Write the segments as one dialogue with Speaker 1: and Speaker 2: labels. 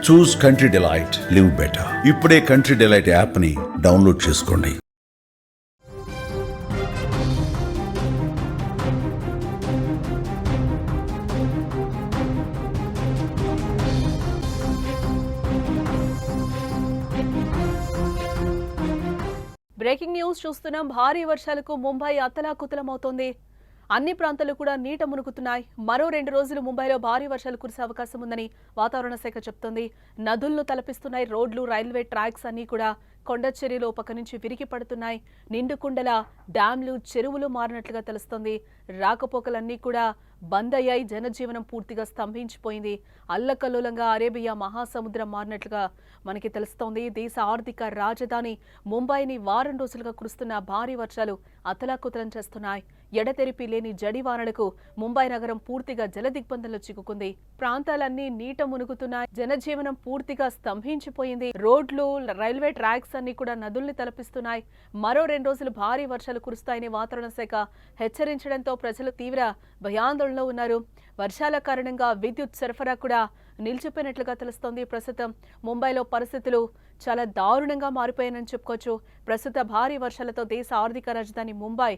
Speaker 1: చూస్ country delight, live better. ఇప్పుడే country delight app ని download చేసుకోండి.
Speaker 2: బ్రేకింగ్ న్యూస్ చూస్తున్నాం. భారీ వర్షాలకు ముంబై అతలాకుతలమవుతోంది. అన్ని ప్రాంతాలు కూడా నీట మునుగుతున్నాయి. మరో 2 రోజులు ముంబైలో భారీ వర్షాలు కురిసే అవకాశం ఉందని వాతావరణ శాఖ చెప్తోంది. నదులను తలపిస్తున్నాయి. రోడ్లు, రైల్వే ట్రాక్స్ అన్ని కూడా కొండ చర్యలు పక్క నుంచి విరిగి పడుతున్నాయి. నిండుకుండల డ్యాంలు, చెరువులు మారినట్లుగా తెలుస్తోంది. రాకపోకలన్నీ కూడా బంద్ అయ్యాయి. జనజీవనం పూర్తిగా స్తంభించిపోయింది. అల్లకల్లోలంగా అరేబియా మహాసముద్రం మారినట్లుగా మనకి తెలుస్తోంది. దేశ ఆర్థిక రాజధాని ముంబైని వారం రోజులుగా కురుస్తున్న భారీ వర్షాలు అతలాకుతలం చేస్తున్నాయి. ఎడతెరిపి లేని జడివానలకు ముంబై నగరం పూర్తిగా జలదిగ్బంధంలో చిక్కుకుంది. ప్రాంతాలన్నీ నీట మునుగుతున్నాయి. జనజీవనం పూర్తిగా స్తంభించిపోయింది. రోడ్లు, రైల్వే ట్రాక్స్ అన్ని కూడా నదుల్ని తలపిస్తున్నాయి. మరో 2 రోజులు భారీ వర్షాలు కురుస్తాయని వాతావరణ శాఖ హెచ్చరించడంతో ప్రజలు తీవ్ర భయాందోళనలో ఉన్నారు. వర్షాల కారణంగా విద్యుత్ సరఫరా కూడా నిలిచిపోయినట్లుగా తెలుస్తోంది. ప్రస్తుతం ముంబైలో పరిస్థితులు చాలా దారుణంగా మారిపోయాయని చెప్పుకోవచ్చు. ప్రస్తుత భారీ వర్షాలతో దేశ ఆర్థిక రాజధాని ముంబై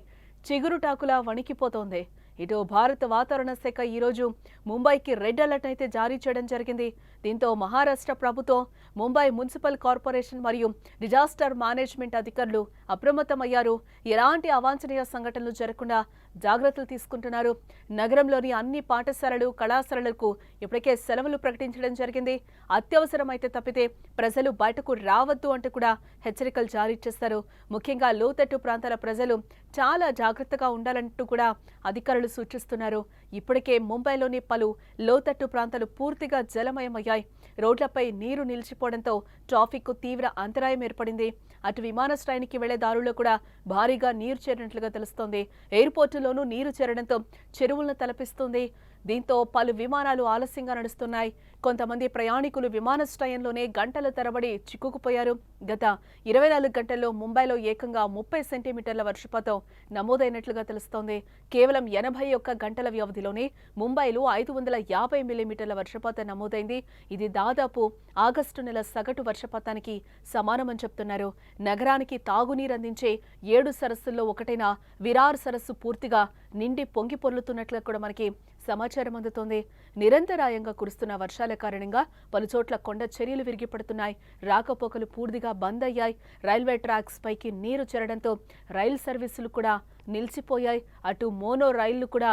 Speaker 2: చిగురుటాకులా వణికిపోతోంది. ఇటు భారత వాతావరణ శాఖ ఈరోజు ముంబైకి రెడ్ అలర్ట్ అయితే జారీ చేయడం జరిగింది. దీంతో మహారాష్ట్ర ప్రభుత్వం, ముంబై మున్సిపల్ కార్పొరేషన్ మరియు డిజాస్టర్ మేనేజ్మెంట్ అధికారులు అప్రమత్తమయ్యారు. ఎలాంటి అవాంఛనీయ సంఘటనలు జరగకుండా జాగ్రత్తలు తీసుకుంటున్నారు. నగరంలోని అన్ని పాఠశాలలు, కళాశాలలకు ఇప్పటికే సెలవులు ప్రకటించడం జరిగింది. అత్యవసరమైతే తప్పితే ప్రజలు బయటకు రావద్దు అంటూ కూడా హెచ్చరికలు జారీ చేస్తారు. ముఖ్యంగా లోతట్టు ప్రాంతాల ప్రజలు చాలా జాగ్రత్తగా ఉండాలంటూ కూడా అధికారులు సూచిస్తున్నారు. ఇప్పటికే ముంబైలోని పలు లోతట్టు ప్రాంతాలు పూర్తిగా జలమయమయ్యాయి. రోడ్లపై నీరు నిలిచిపోవడంతో ట్రాఫిక్ తీవ్ర అంతరాయం ఏర్పడింది. అటు విమానాశ్రయానికి వెళ్లే దారుల్లో కూడా భారీగా నీరు చేరినట్లుగా తెలుస్తోంది. ఎయిర్పోర్టులోనూ నీరు చేరడంతో చెరువులను తలపిస్తుంది. దీంతో పలు విమానాలు ఆలస్యంగా నడుస్తున్నాయి. కొంతమంది ప్రయాణికులు విమానాశ్రయంలోనే గంటల తరబడి చిక్కుకుపోయారు. గత 24 గంటల్లో ముంబైలో ఏకంగా 30 సెంటీమీటర్ల వర్షపాతం నమోదైనట్లుగా తెలుస్తోంది. కేవలం 81 గంటల వ్యవధిలోనే ముంబైలో 550 మిల్లీమీటర్ల వర్షపాతం నమోదైంది. ఇది దాదాపు ఆగస్టు నెల సగటు వర్షపాతానికి సమానమని చెప్తున్నారు. నగరానికి తాగునీరు అందించే 7 సరస్సుల్లో ఒకటైన విరార్ సరస్సు పూర్తిగా నిండి పొంగి పొర్లుతున్నట్లు కూడా మనకి సమాచారం అందుతోంది. నిరంతరాయంగా కురుస్తున్న వర్షాల కారణంగా పలుచోట్ల కొండ చర్యలు విరిగిపడుతున్నాయి. రాకపోకలు పూర్తిగా బంద్ అయ్యాయి. రైల్వే ట్రాక్స్ పైకి నీరు చేరడంతో రైలు సర్వీసులు కూడా నిలిచిపోయాయి. అటు మోనో రైళ్లు కూడా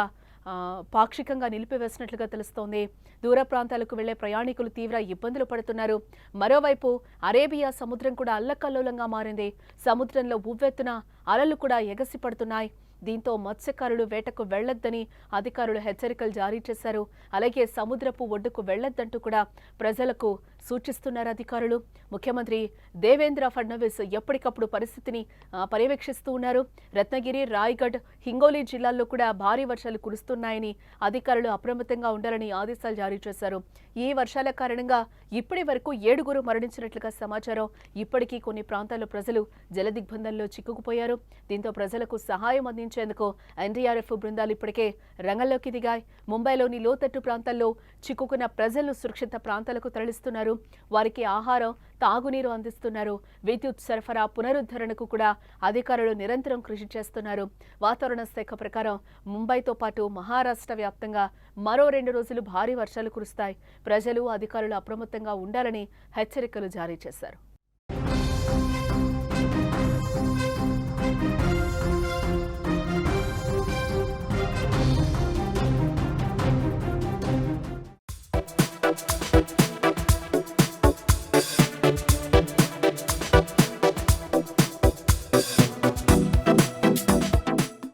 Speaker 2: పాక్షికంగా నిలిపివేసినట్లుగా తెలుస్తోంది. దూర ప్రాంతాలకు వెళ్లే ప్రయాణికులు తీవ్ర ఇబ్బందులు పడుతున్నారు. మరోవైపు అరేబియా సముద్రం కూడా అల్లకల్లోలంగా మారింది. సముద్రంలో ఉవ్వెత్తున అలలు కూడా ఎగసి పడుతున్నాయి. దీంతో మత్స్యకారులు వేటకు వెళ్లొద్దని అధికారులు హెచ్చరికలు జారీ చేశారు. అలాగే సముద్రపు ఒడ్డుకు వెళ్లొద్దంటూ కూడా ప్రజలకు సూచిస్తున్నారు అధికారులు. ముఖ్యమంత్రి దేవేంద్ర ఫడ్నవీస్ ఎప్పటికప్పుడు పరిస్థితిని పర్యవేక్షిస్తూ ఉన్నారు. రత్నగిరి, రాయ్గఢ్, హింగోలి జిల్లాల్లో కూడా భారీ వర్షాలు కురుస్తున్నాయని అధికారులు అప్రమత్తంగా ఉండాలని ఆదేశాలు జారీ చేశారు. ఈ వర్షాల కారణంగా ఇప్పటి వరకు 7 మరణించినట్లుగా సమాచారం. ఇప్పటికీ కొన్ని ప్రాంతాల్లో ప్రజలు జలదిగ్బంధంలో చిక్కుకుపోయారు. దీంతో ప్రజలకు సహాయం అందించేందుకు ఎన్డీఆర్ఎఫ్ బృందాలు ఇప్పటికే రంగంలోకి దిగాయి. ముంబైలోని లోతట్టు ప్రాంతాల్లో చిక్కుకున్న ప్రజలు సురక్షిత ప్రాంతాలకు తరలిస్తున్నారు. వారికి ఆహారం, తాగునీరు అందిస్తున్నారు. విద్యుత్ సరఫరా పునరుద్ధరణకు కూడా అధికారులు నిరంతరం కృషి చేస్తున్నారు. వాతావరణ శాఖ ప్రకారం ముంబైతో పాటు మహారాష్ట్ర వ్యాప్తంగా మరో 2 రోజులు భారీ వర్షాలు కురుస్తాయి. ప్రజలు, అధికారులు అప్రమత్తంగా ఉండాలని హెచ్చరికలు జారీ చేశారు.